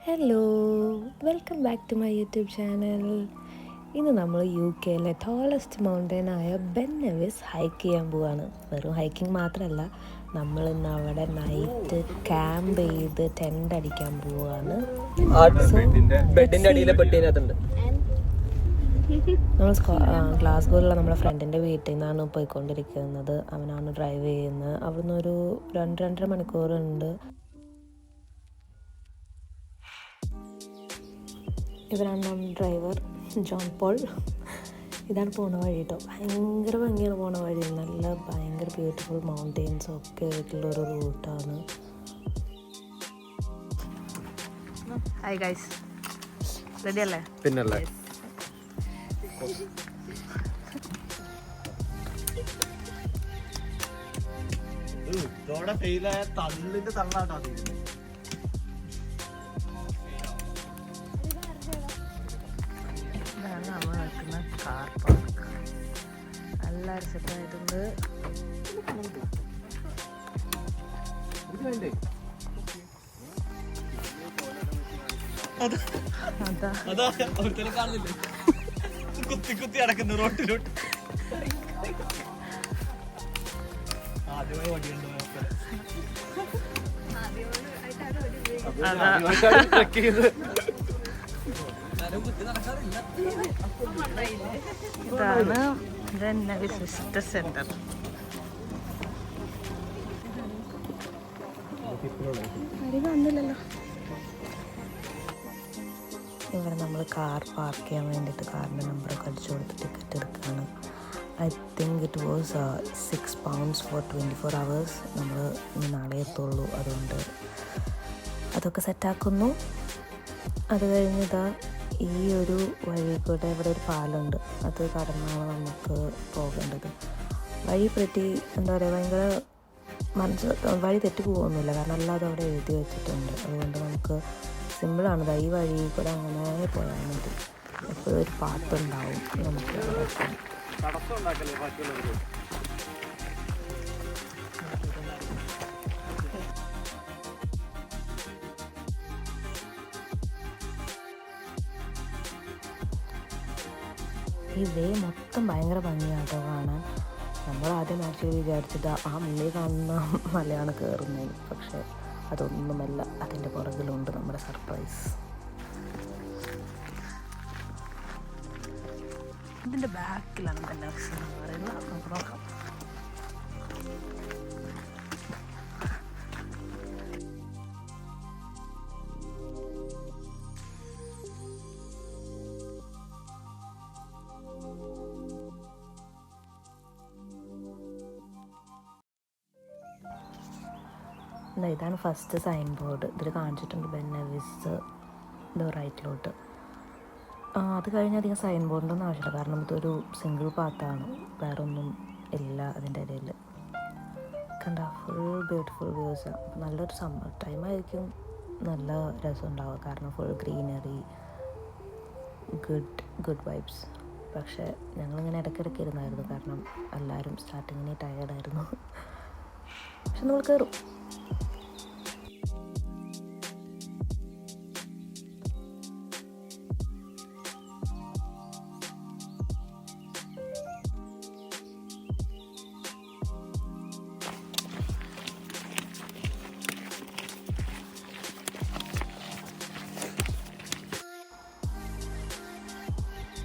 Hello, welcome back to my YouTube channel. ഇന്ന് നമ്മൾ UK tallest മൗണ്ടനായ ബെൻ നെവിസ് ഹൈക്ക് ചെയ്യാൻ പോവാണ്. വെറും ഹൈക്കിംഗ് മാത്രമല്ല, നമ്മൾ ഇന്ന് അവിടെ നൈറ്റ് ക്യാമ്പ് ചെയ്ത് ടെൻ്റ് അടിക്കാൻ പോവാണ്. നമ്മൾ ഗ്ലാസ്ഗോയിലുള്ള നമ്മുടെ ഫ്രണ്ടിൻ്റെ വീട്ടിൽ നിന്നാണ് പോയിക്കൊണ്ടിരിക്കുന്നത്. അവനാണ് ഡ്രൈവ് ചെയ്യുന്നത്. അവിടുന്ന് ഒരു 2-2.5 മണിക്കൂറുണ്ട്. ഇവരാണ് നമ്മുടെ ഡ്രൈവർ ജോൺ പോൾ. ഇതാണ് പോണ വഴി കേട്ടോ. ഭയങ്കര ഭംഗിയാണ് പോണ വഴി. നല്ല ഭയങ്കര ബ്യൂട്ടിഫുൾ മൗണ്ടെയിൻസും ഒക്കെ ആയിട്ടുള്ളൊരു റൂട്ടാണ്. ഹായ് ഗൈസ്, റെഡി അല്ലേ? പിന്നല്ലേ തള്ളിന്റെ തള്ളാട്ടോ. ഇതാണ് നമ്മൾ നിൽക്കുന്ന കാർ പാർക്ക്. നല്ല സെറ്റായിട്ടുണ്ട്. കുത്തി കുത്തി അടക്കുന്നു റോട്ടിലോട്ട്. ഇതാണ് ബെൻ നെവിസ് വിസിറ്റർ സെന്റർ. ഇവിടെ നമ്മൾ കാർ പാർക്ക് ചെയ്യാൻ വേണ്ടിയിട്ട് കാറിൻ്റെ നമ്പറൊക്കെ അടിച്ചു കൊടുത്ത് ടിക്കറ്റ് എടുക്കുകയാണ്. I think it was £6 for 24 hours. നമ്മൾ ഇനി നാളെ എത്തുള്ളൂ, അതുകൊണ്ട് അതൊക്കെ സെറ്റാക്കുന്നു. അത് കഴിഞ്ഞിതാ ഈ ഒരു വഴി കൂടെ ഇവിടെ ഒരു പാലമുണ്ട്, അത് കടന്നാണ് നമുക്ക് പോകേണ്ടത്. വഴി പ്രതി എന്താ പറയുക, ഭയങ്കര വഴി തെറ്റി പോകുന്നില്ല, കാരണം അല്ലാതെ അവിടെ എഴുതി വെച്ചിട്ടുണ്ട്. അതുകൊണ്ട് നമുക്ക് സിമ്പിളാണ്. ഈ വഴി കൂടെ അങ്ങനെ പോയാൽ മതി. എപ്പോഴും ഒരു പാട്ടുണ്ടാവും നമുക്ക് അവിടെ എത്താൻ. ഈ വേ മൊത്തം ഭയങ്കര ഭംഗിയാട്ടോ കാണാൻ. നമ്മൾ ആദ്യം ആക്ച്വലി വിചാരിച്ചത് ആ മുന്നിൽ കാണുന്ന മലയാണ് കയറുന്നത്, പക്ഷെ അതൊന്നുമല്ല. അതിൻ്റെ പുറകിലുണ്ട് നമ്മുടെ സർപ്രൈസ്. ഇതിൻ്റെ ബാക്കിലാണ് ബെൻ നെവിസ് എന്ന് പറയുന്നത്. നമുക്ക് നോക്കാം. ഇതാണ് ഫസ്റ്റ് സൈൻ ബോർഡ്. ഇതിൽ കാണിച്ചിട്ടുണ്ട് ബെൻ നെവിസ് റൈറ്റിലോട്ട്. അത് കഴിഞ്ഞ് അധികം സൈൻ ബോർഡിൻ്റെ ആവശ്യമില്ല, കാരണം ഇതൊരു സിംഗിൾ പാത്താണ്, വേറെ ഒന്നും ഇല്ല അതിൻ്റെ ഇടയിൽ. കണ്ട ഫുൾ ബ്യൂട്ടിഫുൾ വ്യൂസ്. നല്ലൊരു സമ്മർ ടൈം ആയിരിക്കും നല്ല രസം ഉണ്ടാവുക, കാരണം ഫുൾ ഗ്രീനറി, ഗുഡ് വൈബ്സ്. പക്ഷേ ഞങ്ങളിങ്ങനെ ഇടയ്ക്കിടയ്ക്ക് ഇരുന്നായിരുന്നു, കാരണം എല്ലാവരും സ്റ്റാർട്ടിങ്ങിനെ ടയേർഡായിരുന്നു. പക്ഷെ നമ്മൾ കയറും.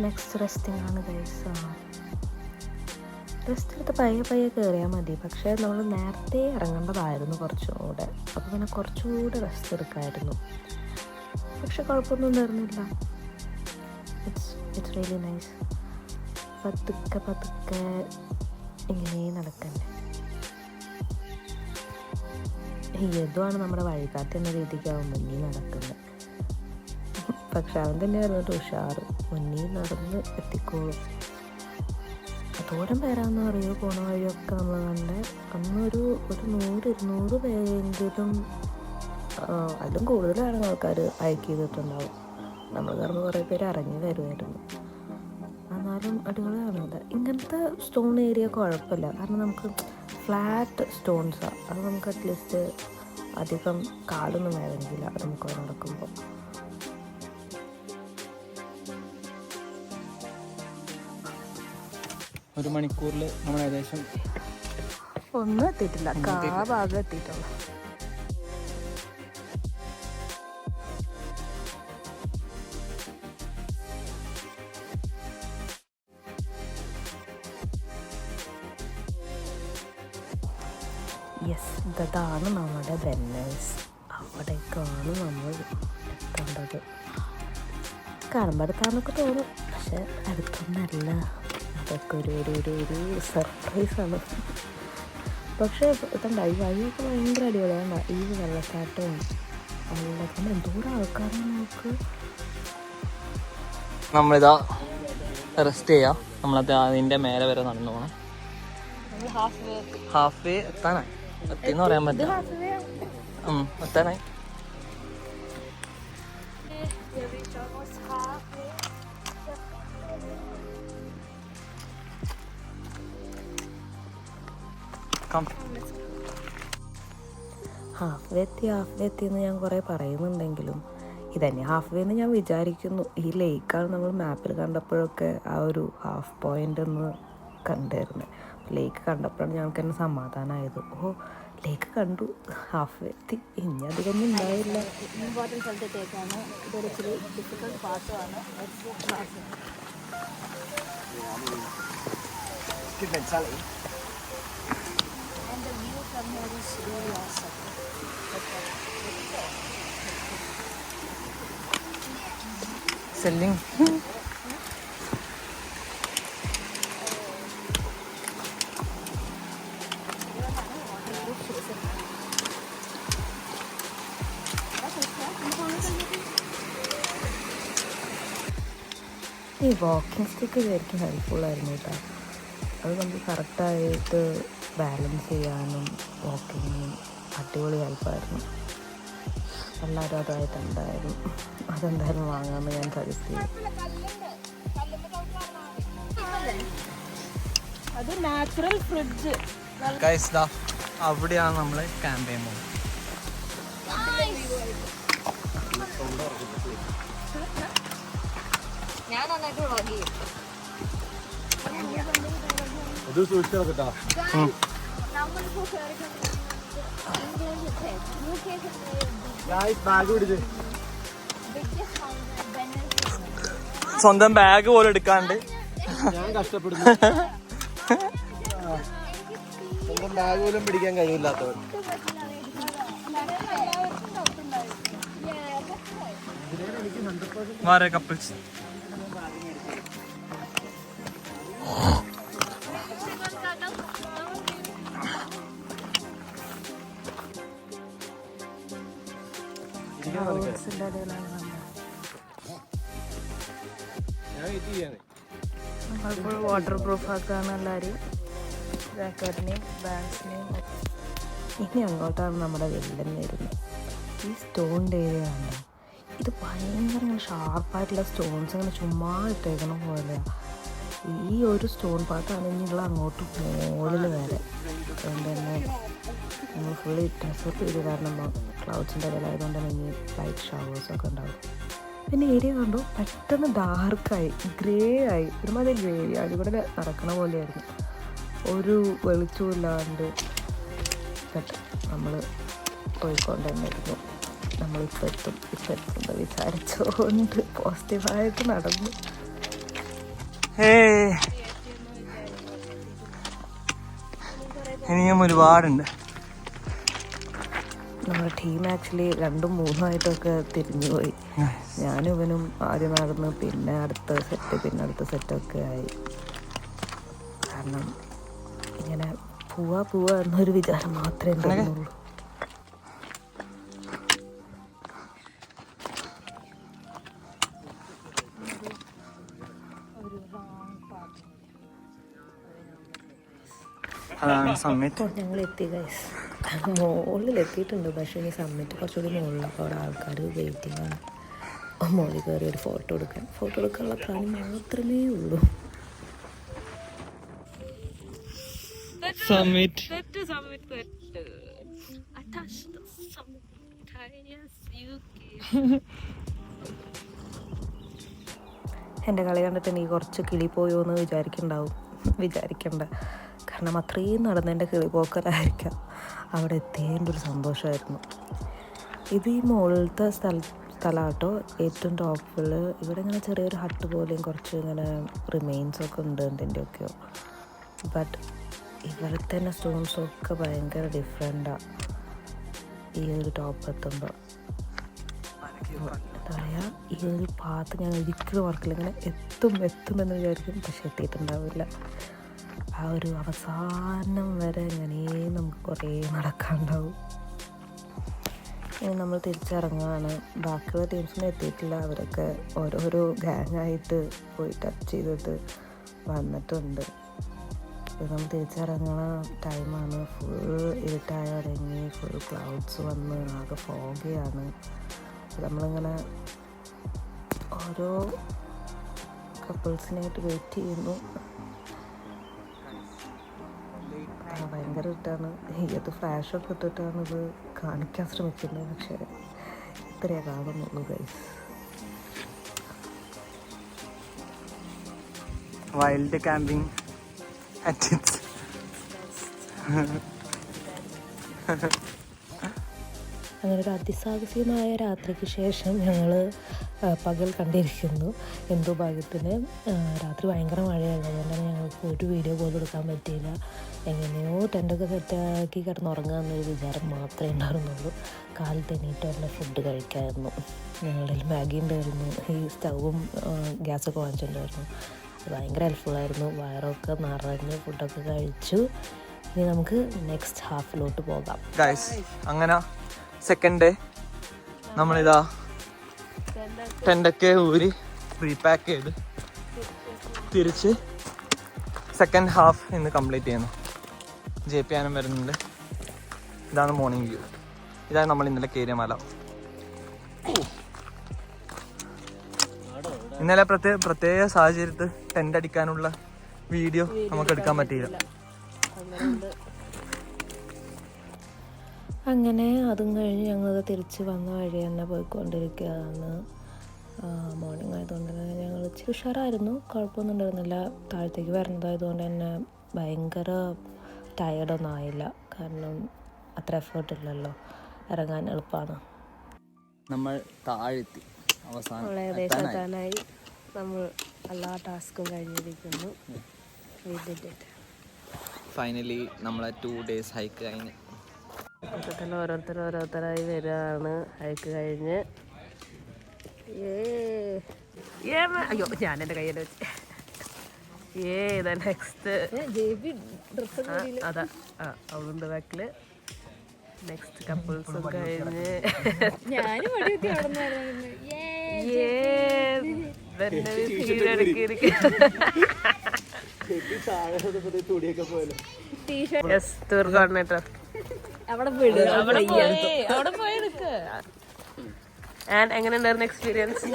നെക്സ്റ്റ് റെസ്റ്റിംഗ് ആണ് ഗൈസ്. റെസ്റ്റ് എടുത്ത് പയ്യെ കയറിയാൽ മതി. പക്ഷേ നമ്മൾ നേരത്തെ ഇറങ്ങേണ്ടതായിരുന്നു കുറച്ചും കൂടെ, അപ്പോൾ പിന്നെ കുറച്ചുകൂടെ റെസ്റ്റ് എടുക്കാമായിരുന്നു. പക്ഷെ കുഴപ്പമൊന്നും ഉണ്ടായിരുന്നില്ല. It's really nice. പതുക്കെ ഇങ്ങനെ നടക്കണ്ടേ. ഏതുമാണ് നമ്മുടെ വഴികാട്ടി എന്ന രീതിക്കാവും മുന്നിൽ നടക്കുന്നത്. പക്ഷെ അവൻ തന്നെയായിരുന്നു ഉഷാറ്, മുന്നിൽ നടന്ന് എത്തിക്കോളും. അതോരം പേരാന്ന് പറയുമോ പോണ വഴിയൊക്കെ നമ്മൾ കണ്ട്. അന്നൊരു 100-200 പേരെങ്കിലും, അതിലും കൂടുതലാണ് ആൾക്കാർ ഹൈക്ക് ചെയ്തിട്ടുണ്ടാവും. നമ്മൾ കാരണം കുറേ പേര് ഇറങ്ങി വരുമായിരുന്നു. എന്നാലും അടിപൊളിയാണ്. അത് ഇങ്ങനത്തെ സ്റ്റോൺ ഏരിയ കുഴപ്പമില്ല, കാരണം നമുക്ക് ഫ്ലാറ്റ് സ്റ്റോൺസാണ്. അത് നമുക്ക് അറ്റ്ലീസ്റ്റ് അധികം കാലൊന്നും വേദനിക്കില്ല അത് നമുക്ക് നടക്കുമ്പോൾ. 1 മണിക്കൂറിൽ നമ്മൾ ഏകദേശം ഒന്നും എത്തിയിട്ടില്ല, ഭാഗം എത്തിയിട്ടുള്ളൂ. യെസ്, ഇതാണ് നമ്മുടെ വെന്നൈസ്. അവിടേക്കാണ് നമ്മൾ എത്തേണ്ടത്. കാണുമ്പോൾ അടുത്താന്നൊക്കെ തോന്നും, പക്ഷെ അടുത്തൊന്നല്ല. അതൊക്കെ ഒരു സർപ്രൈസാണ്. പക്ഷേ ഇതുണ്ട, ഈ വഴിയൊക്കെ ഭയങ്കര അടിപൊളിയാണ്. ഈ വെള്ളച്ചാട്ടവും വെള്ളത്തിന് എന്തോരം ആൾക്കാരാണ് നോക്ക്. നമ്മളിതാ റെസ്റ്റ് ചെയ്യാം. നമ്മളത് അതിൻ്റെ മേലെ വരെ നടന്നു പോകണം. ഹാഫ് വേ എത്താനായി, എത്തിന്ന് പറയാൻ പറ്റില്ല. എത്താനായി. ഹാഫ് വേ എത്തി എന്ന് ഞാൻ കുറേ പറയുന്നുണ്ടെങ്കിലും ഇതന്നെ ഹാഫ് വേ എന്ന് ഞാൻ വിചാരിക്കുന്നു. ഈ ലേക്കാണ് നമ്മൾ മാപ്പിൽ കണ്ടപ്പോഴൊക്കെ ആ ഒരു ഹാഫ് പോയിന്റ് എന്ന് കണ്ടായിരുന്നു. ലേക്ക് കണ്ടപ്പോഴാണ് ഞങ്ങൾക്ക് തന്നെ സമാധാനമായത്. ഓ, ലേക്ക് കണ്ടു, ഹാഫ് വേ എത്തി. ഇനി അധികമൊന്നും ഉണ്ടായില്ല. ഇമ്പോർട്ടൻറ്റ് സ്ഥലത്തേക്കാണ്. ഇതൊരു ഇച്ചിരി ഡിഫിക്കൽട്ട് പാർട്ടുമാണ്. And the view from here is really awesome. സെല്ലിങ് ഈ വാക്കിംഗ് സ്റ്റിക്ക് ശരിക്കും ഹെൽപ്ഫുള്ളായിരുന്നു കേട്ടോ. അത് നമുക്ക് കറക്റ്റായിട്ട് ബാലൻസ് ചെയ്യാനും വാക്കിങ്ങിനും അടിപൊളി ഹെൽപ്പായിരുന്നു. എല്ലാവരും അതായിട്ടുണ്ടായിരുന്നു. അതെന്തായാലും വാങ്ങാമെന്ന് ഞാൻ സജസ്റ്റ് ചെയ്യും. അത് നാച്ചുറൽ ഫ്രിഡ്ജ്. അവിടെയാണ് നമ്മൾ ക്യാമ്പ് ചെയ്യുമ്പോൾ. ഞാൻ നന്നായിട്ട് വ്ളോഗ് ചെയ്യും. സ്വന്തം ബാഗ് പോലും എടുക്കാണ്ട് ഞാൻ കഷ്ടപ്പെടുന്നു. സ്വന്തം ബാഗ് പോലും പിടിക്കാൻ കഴിവില്ലാത്തവൻ. വേറെ കപ്പിൾസ്. നമ്മളിപ്പോൾ വാട്ടർ പ്രൂഫ് ആക്കാണ് എല്ലാവരും. ജാക്കറ്റിനെയും ബാഗ്സിനെയും. ഇനി അങ്ങോട്ടാണ് നമ്മുടെ വെള്ളം വരുന്നത്. ഈ സ്റ്റോണിൻ്റെ ഏരിയ കണ്ടോ? ഇത് ഭയങ്കര ഷാർപ്പായിട്ടുള്ള സ്റ്റോൺസ് ഇങ്ങനെ ചുമ്മാ ഇട്ടേക്കണ പോലെയാണ്. ഈ ഒരു സ്റ്റോൺ പാർട്ടാണ് ഇനിയുള്ള അങ്ങോട്ട് മുകളിൽ വരെ. അതുകൊണ്ട് തന്നെ നമ്മൾ ഫുള്ളി ഡ്രസ്സപ്പ് ചെയ്ത്, കാരണം ക്ലൗഡ്സിൻ്റെ ഇടയിലായതുകൊണ്ട് തന്നെ ഇനി ലൈറ്റ് ഷവേഴ്സൊക്കെ ഉണ്ടാവും. പിന്നെ ഏരിയ കണ്ടു പെട്ടെന്ന് ഡാർക്കായി, ഗ്രേ ആയി, ഒരുമാതിരി ഗ്രേ അതിലൂടെ നടക്കണ പോലെയായിരുന്നു. ഒരു വെളിച്ചവും ഇല്ലാണ്ട് നമ്മൾ പോയിക്കൊണ്ട് തന്നെയായിരുന്നു. നമ്മളിപ്പോൾ എത്തും എന്ന് വിചാരിച്ചുകൊണ്ട് പോസിറ്റീവായിട്ട് നടന്നു. ഇനിയും ഒരുപാടുണ്ട്. നമ്മുടെ ടീം ആക്ച്വലി 2ഉം 3ഉമായിട്ടൊക്കെ തിരിഞ്ഞുപോയി. ഞാനും ഇവനും ആദ്യം നടന്ന്, പിന്നെ അടുത്ത സെറ്റ്, പിന്നെ അടുത്ത സെറ്റൊക്കെ ആയി. കാരണം ഇങ്ങനെ പോവാ എന്നൊരു വിചാരം മാത്രമേ ഉണ്ടായിരുന്നുള്ളൂ. ഞങ്ങൾ എത്തി ഗൈസ്, മുകളിൽ എത്തിയിട്ടുണ്ട്. പക്ഷേ ഇനി സമ്മിറ്റ് കുറച്ചുകൂടി മുകളിലാണ്. അപ്പോൾ അവിടെ ആൾക്കാർ വെയിറ്റിംഗ് ആണ്. മുകളിൽ കയറി ഒരു ഫോട്ടോ എടുക്കാനുള്ള പ്രാണി മാത്രമേ ഉള്ളൂ. എൻ്റെ കളി കണ്ടിട്ട് എനിക്ക് കുറച്ച് കിളി പോയോ എന്ന് വിചാരിക്കുന്നുണ്ടാവും. വിചാരിക്കേണ്ട. കാരണം അത്രയും നടന്നതിൻ്റെ കിളിപോക്കലായിരിക്കാം അവിടെ എത്തിയതിൻ്റെ ഒരു സന്തോഷമായിരുന്നു. ഇത് ഈ മുകളിലത്തെ സ്ഥലമാട്ടോ ഏറ്റവും ടോപ്പിൽ. ഇവിടെ ഇങ്ങനെ ചെറിയൊരു ഹട്ട് പോലെയും കുറച്ച് ഇങ്ങനെ റിമെയിൻസൊക്കെ ഉണ്ട് എന്തിൻ്റെയൊക്കെയോ. ബട്ട് ഇവിടുത്തെ തന്നെ സ്റ്റോൺസൊക്കെ ഭയങ്കര ഡിഫറെൻ്റാണ് ഈ ഒരു ടോപ്പ് എത്തുമ്പോൾ. എന്താ പറയുക, ഈ ഒരു പാത്ത് ഞാൻ ഒരിക്കലും ഓർക്കില്ല. ഇങ്ങനെ എത്തുമെന്ന് വിചാരിക്കും, പക്ഷെ എത്തിയിട്ടുണ്ടാവില്ല. ആ ഒരു അവസാനം വരെ ഇങ്ങനെ നമുക്ക് കുറേ നടക്കാനുണ്ടാവും. ഇനി നമ്മൾ തിരിച്ചിറങ്ങുകയാണ്. ബാക്കിയുള്ള ടീംസൊന്നും എത്തിയിട്ടില്ല. അവരൊക്കെ ഓരോരോ ഗാങ്ങായിട്ട് പോയി ടച്ച് ചെയ്തിട്ട് വന്നിട്ടുണ്ട്. ഇത് നമ്മൾ തിരിച്ചിറങ്ങുന്ന ടൈമാണ്. ഫുൾ ഇരുട്ടായി ഇറങ്ങി, ഫുൾ ക്ലൗഡ്സ് വന്ന് ആകെ ഫോഗിയാണ്. നമ്മളിങ്ങനെ ഓരോ കപ്പിൾസിനായിട്ട് വെയിറ്റ് ചെയ്യുന്നു. ഭയങ്കര ഇട്ടാണ് ഇത് ഫ്ലാഷൊക്കെ ഇട്ടിട്ടാണ് ഇത് കാണിക്കാൻ ശ്രമിക്കുന്നത്. പക്ഷേ ഇത്രയേ കാണുന്നുള്ളൂ guys. Wild camping at its അങ്ങനെ ഒരു അതിസാഹസികമായ രാത്രിക്ക് ശേഷം ഞങ്ങൾ പകൽ കണ്ടിരിക്കുന്നു. എന്തോ ഭാഗ്യത്തിന് രാത്രി ഭയങ്കര മഴയായിരുന്നു. അതുകൊണ്ടാണ് ഞങ്ങൾക്ക് ഒരു വീഡിയോ പോലും എടുക്കാൻ പറ്റിയില്ല. എങ്ങനെയോ ടെൻ്റൊക്കെ സെറ്റാക്കി കിടന്നുറങ്ങുക എന്നൊരു വിചാരം മാത്രമേ ഉണ്ടായിരുന്നുള്ളൂ. കാലത്ത് എണീറ്റ് തന്നെ ഫുഡ് കഴിക്കാമായിരുന്നു. ഞങ്ങളുടെ മാഗി ഉണ്ടായിരുന്നു, ഈ സ്റ്റൗവും ഗ്യാസൊക്കെ വാങ്ങിച്ചിട്ടുണ്ടായിരുന്നു. അത് ഭയങ്കര ഹെൽപ്ഫുള്ളായിരുന്നു. വയറൊക്കെ നിറഞ്ഞ് ഫുഡൊക്കെ കഴിച്ചു. ഇനി നമുക്ക് നെക്സ്റ്റ് ഹാഫിലോട്ട് പോകാം. ഗൈസ്, അങ്ങനെ സെക്കൻഡ് ഡേ നമ്മളിതാ ടെൻ്റൊക്കെ ഊരി റീപാക്ക് ചെയ്ത് തിരിച്ച് സെക്കൻഡ് ഹാഫ് ഇന്ന് കംപ്ലീറ്റ് ചെയ്യുന്നു. JP ആനും വരുന്നുണ്ട്. ഇതാണ് മോർണിംഗ് വ്യൂ. ഇതാണ് നമ്മൾ ഇന്നലെ കയറിയ മല. ഇന്നലെ പ്രത്യേക സാഹചര്യത്തിൽ ടെൻ്റ് അടിക്കാനുള്ള വീഡിയോ നമുക്ക് എടുക്കാൻ പറ്റിയില്ല. അങ്ങനെ അതും കഴിഞ്ഞ് ഞങ്ങൾ തിരിച്ച് വന്ന വഴി തന്നെ പോയിക്കൊണ്ടിരിക്കുകയാണ്. മോർണിംഗ് ആയതുകൊണ്ട് തന്നെ ഞങ്ങൾ ഇച്ചിരി ഉഷാറായിരുന്നു, കുഴപ്പമൊന്നും ഉണ്ടായിരുന്നില്ല. താഴത്തേക്ക് വരുന്നതായതുകൊണ്ട് തന്നെ ഭയങ്കര ടയേർഡൊന്നും ആയില്ല. കാരണം അത്ര എഫേർട്ട് ഇല്ലല്ലോ, ഇറങ്ങാൻ എളുപ്പമാണ്. നമ്മൾ താഴെത്തി, അവസാനം ഏകദേശം എത്താനായി. നമ്മൾ എല്ലാ ടാസ്കും കഴിഞ്ഞിരിക്കുന്നു. ഫൈനലി നമ്മളെ 2 days ഹൈക്ക് കഴിഞ്ഞ് കൂട്ടത്തിൽ ഓരോരുത്തരായി വരികയാണ്. ഹൈക്ക് കഴിഞ്ഞ് അയ്യോ ഞാൻ എൻ്റെ കയ്യിൽ വെച്ച് ഇതാ നെക്സ്റ്റ് അതാ അവളുണ്ട് ബാക്കില്. നെക്സ്റ്റ് കപ്പിൾസും കഴിഞ്ഞ് ടൂർ കോർഡിനേറ്റർ എങ്ങനെയുണ്ടായിരുന്നു എക്സ്പീരിയൻസ്?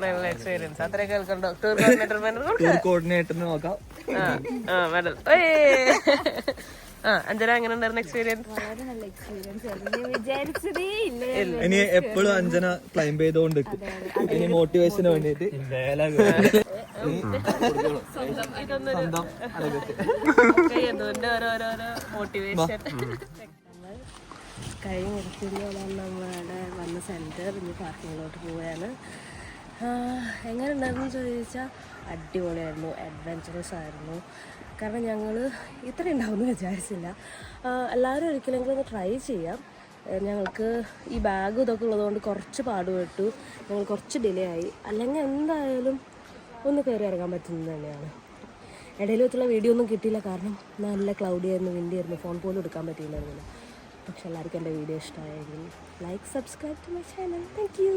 നല്ല എക്സ്പീരിയൻസ്. അത്രയൊക്കെ കേൾക്കണ്ടോ? ടൂർ കോർഡിനേറ്ററിന് നോക്കാം. മെഡൽ. അഞ്ജന എങ്ങനെ ഉണ്ടായിരുന്നു എക്സ്പീരിയൻസ്? ഇനി എപ്പോഴും അഞ്ജന ക്ലൈംബ് ചെയ്തോണ്ട് ഇനി മോട്ടിവേഷന് വേണ്ടിട്ട് ഓരോരോ മോട്ടിവേഷൻ കഴിഞ്ഞിരിക്കുന്നതാണ്. നമ്മളവിടെ വന്ന സെൻറ്റർ ഇനി പാർക്കിങ്ങിലോട്ട് പോവുകയാണ്. എങ്ങനെ ഉണ്ടായിരുന്നു ചോദിച്ചാൽ അടിപൊളിയായിരുന്നു, അഡ്വെഞ്ചറസ് ആയിരുന്നു. കാരണം ഞങ്ങൾ ഇത്ര ഉണ്ടാവുമെന്ന് വിചാരിച്ചില്ല. എല്ലാവരും ഒരിക്കലെങ്കിലും ഒന്ന് ട്രൈ ചെയ്യാം. ഞങ്ങൾക്ക് ഈ ബാഗ് ഇതൊക്കെ ഉള്ളതുകൊണ്ട് കുറച്ച് പാടുപെട്ടു, ഞങ്ങൾ കുറച്ച് ഡിലേ ആയി. അല്ലെങ്കിൽ എന്തായാലും ഒന്ന് കയറി ഇറങ്ങാൻ പറ്റുന്നത് തന്നെയാണ്. ഇടയിൽ വെച്ചുള്ള വീഡിയോ ഒന്നും കിട്ടിയില്ല, കാരണം നല്ല ക്ലൗഡി ആയിരുന്നു, വിൻഡി ആയിരുന്നു, ഫോൺ പോലും എടുക്കാൻ പറ്റിയില്ലായിരുന്നില്ല. പക്ഷെ എല്ലാവർക്കും എൻ്റെ വീഡിയോ ഇഷ്ടമായിരുന്നു. Like, subscribe to my channel. Thank U.